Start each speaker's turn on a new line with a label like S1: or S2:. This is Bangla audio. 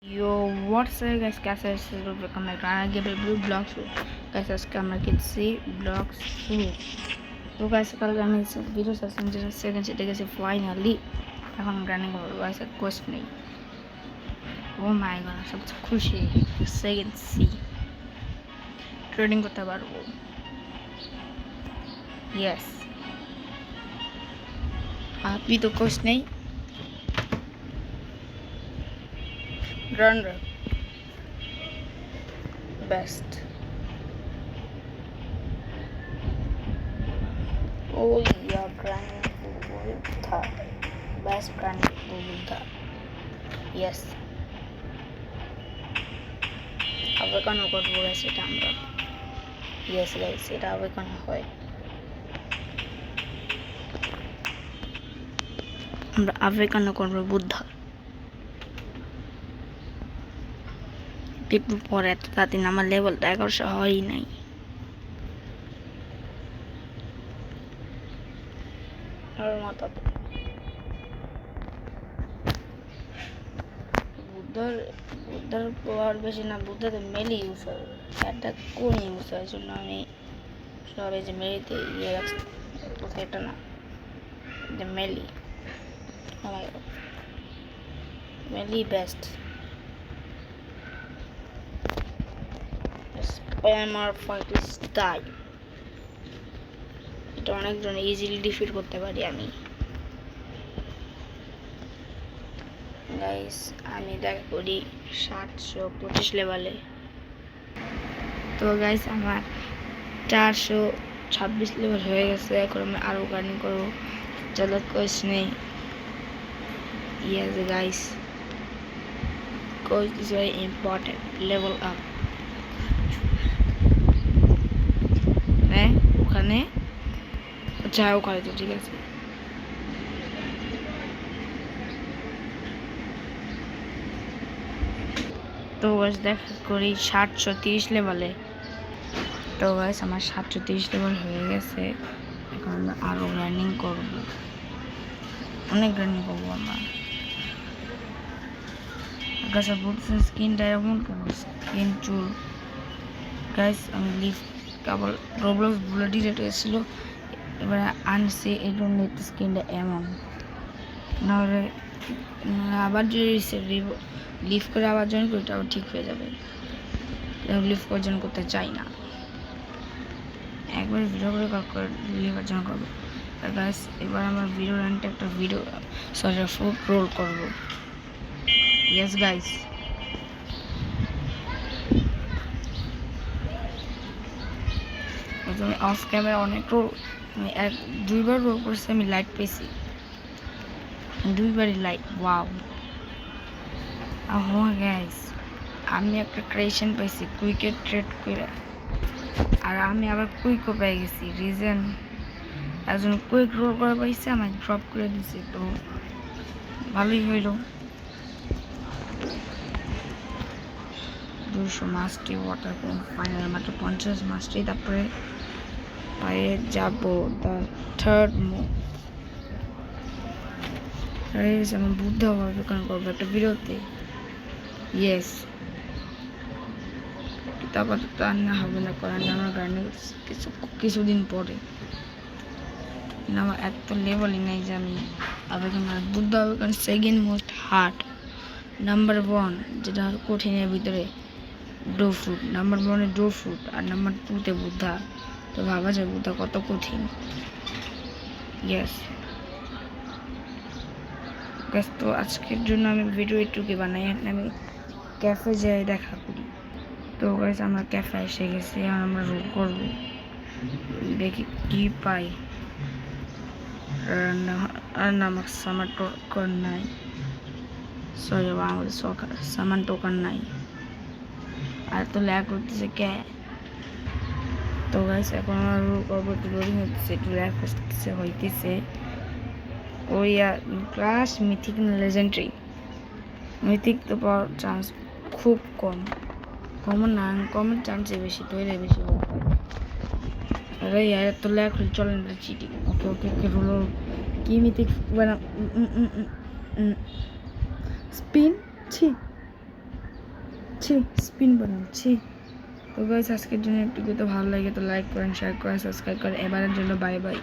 S1: Yo, what's up guys? कैसे हैं? Welcome back to game blue blogs guys আজকে আমরা কিনছি ব্লগস শুরু তো guys কালকে আমি ভিডিও সেশন যেটা সেকেন্ড সেটে গেছি ফাইনালি এখন আমি রানিং করবো guys আর কোর্স নেই ও মাই গড সবচেয়ে খুশি সেকেন্ড সি ট্রেডিং করতে পারবো यस अभी तो कुछ नहीं रन बेस्ट ओ या ग्रैंड था बेस्ट ग्रैंड था यस আবেদন করবো সেটা আমরা यस गाइस এটা আবেদন হয় আমরা আবেদন করব বুদ্ধ একটু পরে তাতে আমার লেভেলটা 1100 হয়ই নাই আর মাথা বুদ্ধার পাওয়ার বেশি না বুদ্ধাতে মেলি ইউজ হয় একটা কোন ইউজ হয় জন্য আমি সবাই যে মেলিতে ইয়ে রাখছি এটা না যে মেলি মেলি বেস্ট স্প্যামার ফাইট স্টাইল এটা অনেকজন ইজিলি ডিফিট করতে পারি আমি গাইস আমি দেখা করি 725 লেভেলে তো গাইস আমার 426 লেভেল হয়ে গেছে এখন আমি আরো গার্নিং করবো চলো কোচ নেই yes guys coach is very important level up হ্যাঁ ওখানে যাও করে তো ঠিক আছে তো গাইস দেখা করি 730 লেভেলে তো গাইস আমার 730 লেভেল হয়ে গেছে এখন আমরা আরো রানিং করব অনেক রানিং করবো আমরা গাইস বুঝছেন স্কিনটা এমন কেন স্কিন চুল গাইস আমি লিভ কেবল রোবলক্স বুলেটই রেট হয়েছিল এবার আনছি এই জন্য স্কিনটা এমন নাহলে আবার যদি লিভ করে আবার জয়েন করি আবার ঠিক হয়ে যাবে লিভ করে জয়েন করতে চাই না একবার ভিডিও করে লিভ জয়েন করবো আর গাইস এবার আমার ভিডিও রানটা একটা ভিডিও সরি ফুল রোল করবো ইয়েস গাইস আমি অফ ক্যামেরা অনেক রোল আমি দুইবার রোল করছি আমি লাইট পেয়েছি দুইবারই লাইট ওয়াও গাইস আমি একটা ক্রিয়েশন পাইছি কুইকেট ট্রেড করে আর আমি আবার কুইকও পেয়ে গেছি রিজন একজন কুইক রোল করে পাইছে আমি ড্রপ করে দিছি তো ভালোই হইল 200 মাস্টারি ওয়াটার ফাইনাল মাত্র 50 মাস্টারি তারপরে পায়ে যাবো দ্য থার্ড মুভ আমি বুদ্ধ হবে কারণ করবো একটা বিরতি ইয়েস তারপর তো আর না হবে না করার আমার গানে কিছুদিন পরে আমার এত লেভেলই নেই যে আমি আবেদন বুদ্ধ হবে কারণ সেকেন্ড মোস্ট হার্ড নাম্বার 1 যেটা কঠিনের ভিতরে dough fruit number 1 dough fruit আর নাম্বার 2 তে বুদ্ধা তো ভাবা যায় বুদ্ধা কত কঠিন ইয়েস গাইস তো আজকের জন্য আমি ভিডিও এটুকুই বানাই আমি ক্যাফে যাই দেখা করি তো গাইস আমরা ক্যাফে এসে গেছি আর আমরা রোল করব দেখি কি পাই আর নামক সামান টোকন নাই সরি বাংলা সকার সামান টোকন নাই আর তো ল্যাগ হচ্ছে কে তো গাইস এখন আমরা রোল করবো একটু লোডিং হচ্ছে একটু ল্যাগ হইতেছে ওই ক্লাস মিথিক না লেজেন্ডারি মিথিক তো পাওয়ার চান্স খুব কম কমন না কমন চান্সে বেশি তৈরি বেশি আরে यार তো ল্যাগ হল চলে না চিটিং ওকে ওকে ওকে রোল কি মিথিক বানা স্পিন ছি ছি স্পিন বানাচ্ছি। তো গাইস আজকের জন্য একটু তো ভালো লাগে তো লাইক করেন, শেয়ার করেন, সাবস্ক্রাইব করেন। এবারের জন্য বাই বাই।